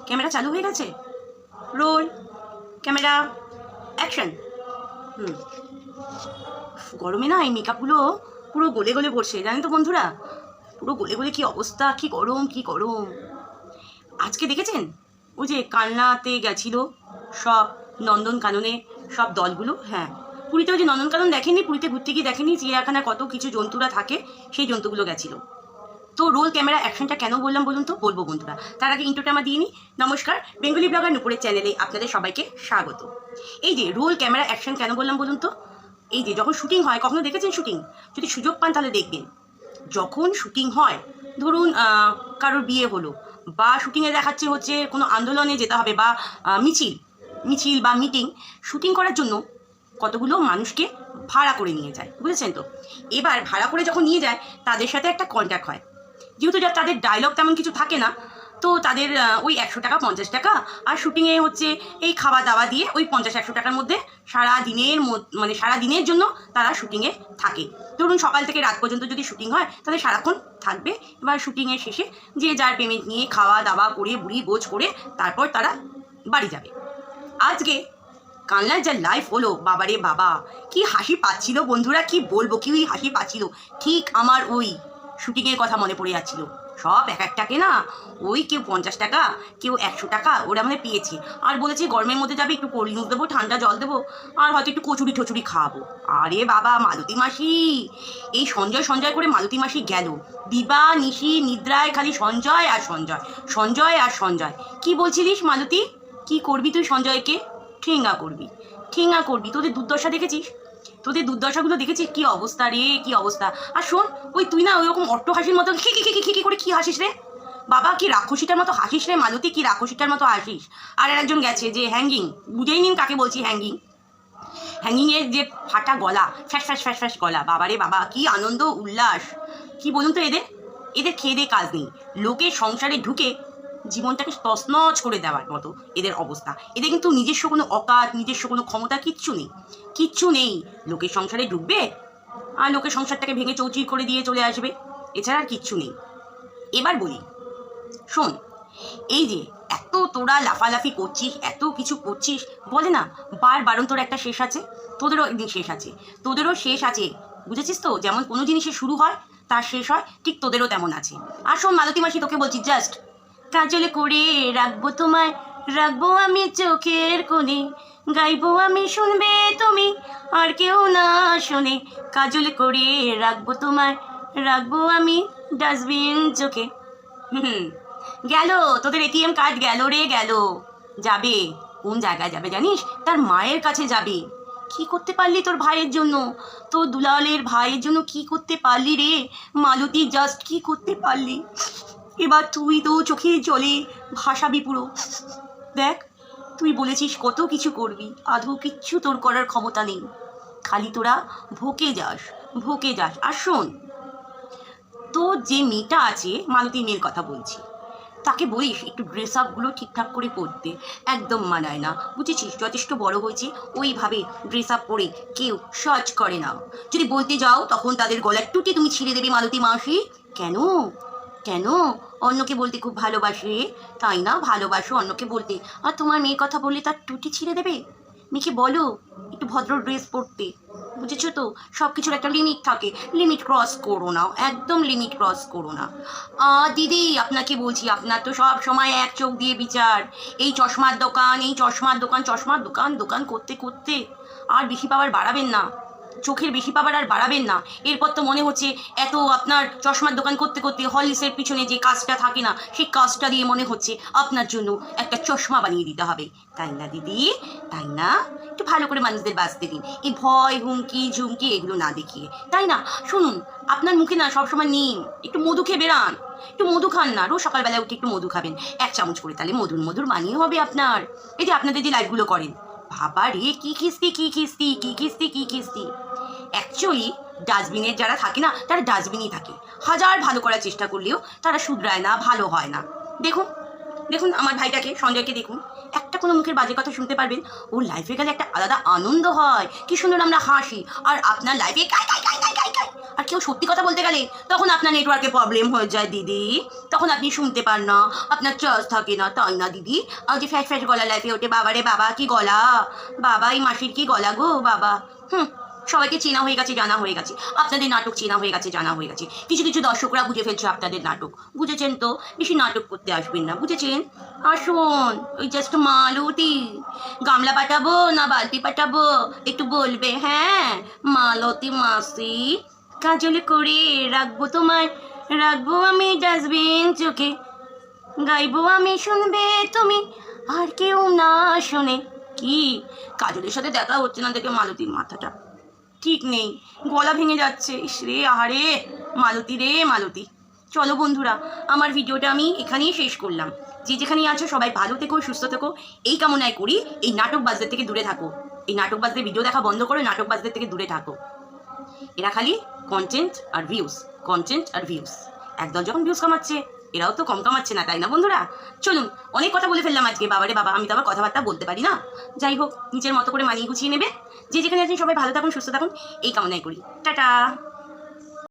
Camera চালু হয়ে গেছে। Roll camera action. গরমে না এই মেকআপগুলো পুরো গলে গলে পড়ছে, জানেন তো বন্ধুরা, পুরো গলে গলে কি অবস্থা, কি গরম কি গরম। আজকে দেখেছেন ওই যে কালনাতে গেছিল সব নন্দনকাননে সব দলগুলো। হ্যাঁ, পুরীতে ওই যে নন্দনকানন দেখেনি, পুরীতে ঘুরতে গিয়ে দেখেনি চিড়িয়াখানায় কত কিছু জন্তুরা থাকে, সেই জন্তুগুলো গেছিলো। তো রোল ক্যামেরা অ্যাকশনটা কেন বললাম বলুন তো, বলবো বন্ধুরা। তার আগে ইন্ট্রোটা আমার দিয়ে নিই। নমস্কার, বেঙ্গলি ব্লগার নুপুরের চ্যানেলে আপনাদের সবাইকে স্বাগত। এই যে রোল ক্যামেরা অ্যাকশন কেন বললাম বলুন তো, এই যে যখন শুটিং হয়, কখনো দেখেছেন শুটিং? যদি সুযোগ পান তাহলে দেখবেন। যখন শুটিং হয়, ধরুন কারোর বিয়ে হলো, বা শুটিংয়ে দেখাচ্ছে হচ্ছে কোনো আন্দোলনে যেতে হবে, বা মিছিল বা মিটিং, শুটিং করার জন্য কতগুলো মানুষকে ভাড়া করে নিয়ে যায়, বুঝেছেন তো। এবার ভাড়া করে যখন নিয়ে যায় তাদের সাথে একটা কন্ট্যাক্ট হয়, যেহেতু তাদের ডায়লগ তেমন কিছু থাকে না, তো তাদের ওই 100 টাকা 50 টাকা, আর শুটিংয়ে হচ্ছে এই খাওয়া দাওয়া দিয়ে ওই 50-100 টাকার মধ্যে সারা দিনের জন্য তারা শুটিংয়ে থাকে। ধরুন সকাল থেকে রাত পর্যন্ত যদি শুটিং হয় তাহলে সারাক্ষণ থাকবে। এবার শুটিংয়ের শেষে যে যার পেমেন্ট নিয়ে খাওয়া দাওয়া করে বুড়ি বোঝ করে তারপর তারা বাড়ি যাবে। আজকে কালনার যা লাইফ হলো, বাবারে বাবা, কি হাসি পাচ্ছিল বন্ধুরা, কি বলবো, কি হাসি পাচ্ছিল। ঠিক আমার ওই শুটিংয়ের কথা মনে পড়ে যাচ্ছিল। সব এক একটাকে না, ওই কেউ 50 টাকা, কেউ 100 টাকা ওরা মানে পেয়েছে। আর বলেছে গরমের মধ্যে যাবে, একটু কোল্ড ড্রিঙ্কস দেবো, ঠান্ডা জল দেবো, আর হয়তো একটু কচুরি টচুরি খাওয়াবো। আরে বাবা, মালতী মাসি, এই সঞ্জয় করে মালতী মাসি গেল দিবা নিশি নিদ্রায় খালি সঞ্জয় আর সঞ্জয়, সঞ্জয় আর সঞ্জয়। কি বলছিলিস মালতী, কি করবি তুই সঞ্জয়কে? ঠেঙ্গা করবি। তোদের দুর্দশা দেখেছিস? তোদের দুর্দশাগুলো দেখেছিস? কি অবস্থা রে, কি অবস্থা। আর শোন, ওই তুই না ওই রকম অট্ট হাসির মতো খিকি করে কি হাসিস রে বাবা, কি রাক্ষসীটার মতো হাসিস রে মালতী, কি রাক্ষসীটার মতো হাসিস। আর একজন গেছে যে হ্যাঙ্গিং, বুঝেই নিন কাকে বলছি, হ্যাঙ্গিংয়ের যে ফাটা গলা, ফ্যাস গলা, বাবারে বাবা, কি আনন্দ উল্লাস। কি বলুন তো, এদের খেয়ে দিয়ে কাজ নেই, লোকের সংসারে ঢুকে জীবনটাকে তছনছ করে দেওয়ার মতো এদের অবস্থা। এদের কিন্তু নিজস্ব কোনো অকাত, নিজস্ব কোনো ক্ষমতা কিচ্ছু নেই। লোকের সংসারে ঢুকবে আর লোকের সংসারটাকে ভেঙে চৌচির করে দিয়ে চলে আসবে, এছাড়া আর কিচ্ছু নেই। এবার বলি শোন, এই যে এত তোরা লাফালাফি করছিস, এত কিছু করছিস, বলে না বারণ তোর একটা শেষ আছে, তোদেরও একদিন শেষ আছে, বুঝেছিস তো। যেমন কোনো জিনিসের শুরু হয় তার শেষ হয়, ঠিক তোদেরও তেমন আছে। আর শোন মালতী মাসি, তোকে বলছি, জাস্ট কাজল করে রাখবো তোমায়, রাখবো আমি চোখের কোণে, গাইবো আমি শুনবে তুমি আর কেউ না শোনে, কাজল করে রাখবো তোমায়, রাখবো আমি ডাস্টবিন চোখে। গেল তোদের এটিএম কার্ড, গেল রে গেল। যাবে কোন জায়গায় যাবে জানিস? তার মায়ের কাছে যাবে। কি করতে পারলি তোর ভাইয়ের জন্য, তোর দুলালের ভাইয়ের জন্য কি করতে পারলি রে মালতী, জাস্ট কি করতে পারলি। এবার তুই তো চোখে জলে ভাসাবি পুরো। দেখ, তুই বলেছিস কত কিছু করবি, আদৌ কিচ্ছু তোর করার ক্ষমতা নেই, খালি তোরা ভোকে যাস। আর শোন, তোর যে মেয়েটা আছে, মালতী মেয়ের কথা বলছি, তাকে বলিস একটু ড্রেস আপগুলো ঠিকঠাক করে পরতে, একদম মানায় না, বুঝেছিস। যথেষ্ট বড় হয়েছে, ওইভাবে ড্রেস আপ পরে কেউ সাজ করে না। যদি বলতে যাও তখন তাদের গলার টুটি তুমি ছিঁড়ে দেবে মালতী মাসি। কেন অন্যকে বলতে খুব ভালোবাসে, তাই না? ভালোবাসো অন্যকে বলতে, আর তোমার মেয়ের কথা বললে তার টুটি ছিঁড়ে দেবে? মেয়েকে বলো একটু ভদ্র ড্রেস পরতে, বুঝেছো তো। সব কিছুর একটা লিমিট থাকে, লিমিট ক্রস করো না, একদম লিমিট ক্রস করো না। দিদি আপনাকে বলছি, আপনার তো সব সময় এক চোখ দিয়ে বিচার, এই চশমার দোকান করতে আর বেশি পাওয়ার বাড়াবেন না, চোখের বেশি পাবার আর বাড়াবেন না। এরপর তো মনে হচ্ছে এত আপনার চশমার দোকান করতে হলিসের পিছনে যে কাজটা থাকে না, সেই কাজটা দিয়ে মনে হচ্ছে আপনার জন্য একটা চশমা বানিয়ে দিতে হবে, তাই না দিদি? তাই না? একটু ভালো করে মানুষদের বাঁচতে দিন, এই ভয় হুমকি ঝুমকি এগুলো না দেখিয়ে, তাই না? শুনুন, আপনার মুখে না সবসময় নিম, একটু মধু খেয়ে বেরান, একটু মধু খান না, রোজ সকালবেলা উঠে একটু মধু খাবেন 1 চামচ করে, তাহলে মধুর মানিয়ে হবে আপনার। এই যে আপনাদের যে লাইফগুলো করেন, বাবা রে, কি কিস্তি। অ্যাকচুয়ালি ডাস্টবিনের যারা থাকে না, তারা ডাস্টবিনই থাকে, হাজার ভালো করার চেষ্টা করলেও তারা শুধরায় না, ভালো হয় না। দেখুন আমার ভাইটাকে, সঞ্জয়কে দেখুন, একটা কোনো মুখের বাজে কথা শুনতে পারবেন, ওর লাইফে গেলে একটা আলাদা আনন্দ হয়, কি সুন্দর আমরা হাসি। আর আপনার লাইফে আর কেউ সত্যি কথা বলতে গেলে তখন আপনার নেটওয়ার্কে প্রবলেম হয়ে যায় দিদি, তখন আপনি শুনতে পান না, আপনার চার্জ থাকে না, তাই না দিদি? আর যে ফ্যাস ফ্যাস গলা লাইফে ওঠে, বাবা রে বাবা কি গলা, বাবা এই মাসির কি গলা গো বাবা। সবাইকে চেনা হয়ে গেছে, জানা হয়ে গেছে, আপনাদের নাটক চেনা হয়ে গেছে, জানা হয়ে গেছে। কিছু কিছু দর্শকরা বুঝে ফেলছে আপনাদের নাটক, বুঝেছেন তো? বেশি নাটক করতে আসবেন না, বুঝেছেন? আসুন, ওই জাস্ট মালতী, গামলা পাঠাবো না বালতি পাঠাবো একটু বলবে? হ্যাঁ মালতী মাসি, কাজল করে রাখবো তোমার, রাখবো আমি ডাস্টবিন চোখে, গাইবো আমি শুনবে তুমি, আর কেউ না শোনে। কি কাজলের সাথে দেখা হচ্ছে না দেখে মালতীর মাথাটা ঠিক নেই, গলা ভেঙে যাচ্ছে। ইস রে, আহারে মালতী রে মালতী। চলো বন্ধুরা, আমার ভিডিওটা আমি এখানেই শেষ করলাম। যে যেখানেই আছো সবাই ভালো থেকো, সুস্থ থেকো, এই কামনায় করি। এই নাটকবাজদের থেকে দূরে থাকো, এই নাটকবাজদের ভিডিও দেখা বন্ধ করো, নাটকবাজদের থেকে দূরে থাকো। এরা খালি কন্টেন্ট আর ভিউজ, কন্টেন্ট আর ভিউজ। একদল যখন ভিউজ কামাচ্ছে, এরাও তো কম কামাচ্ছে না, তাই না বন্ধুরা? চলুন, অনেক কথা বলে ফেললাম আজকে, বাবারে বাবা, আমি তো আবার কথাবার্তা বলতে পারি না। যাই হোক, নিজের মতো করে মানিয়ে গুছিয়ে নেবে। যে যেখানে আছেন সবাই ভালো থাকুন, সুস্থ থাকুন, এই কামনাই করি। টাটা।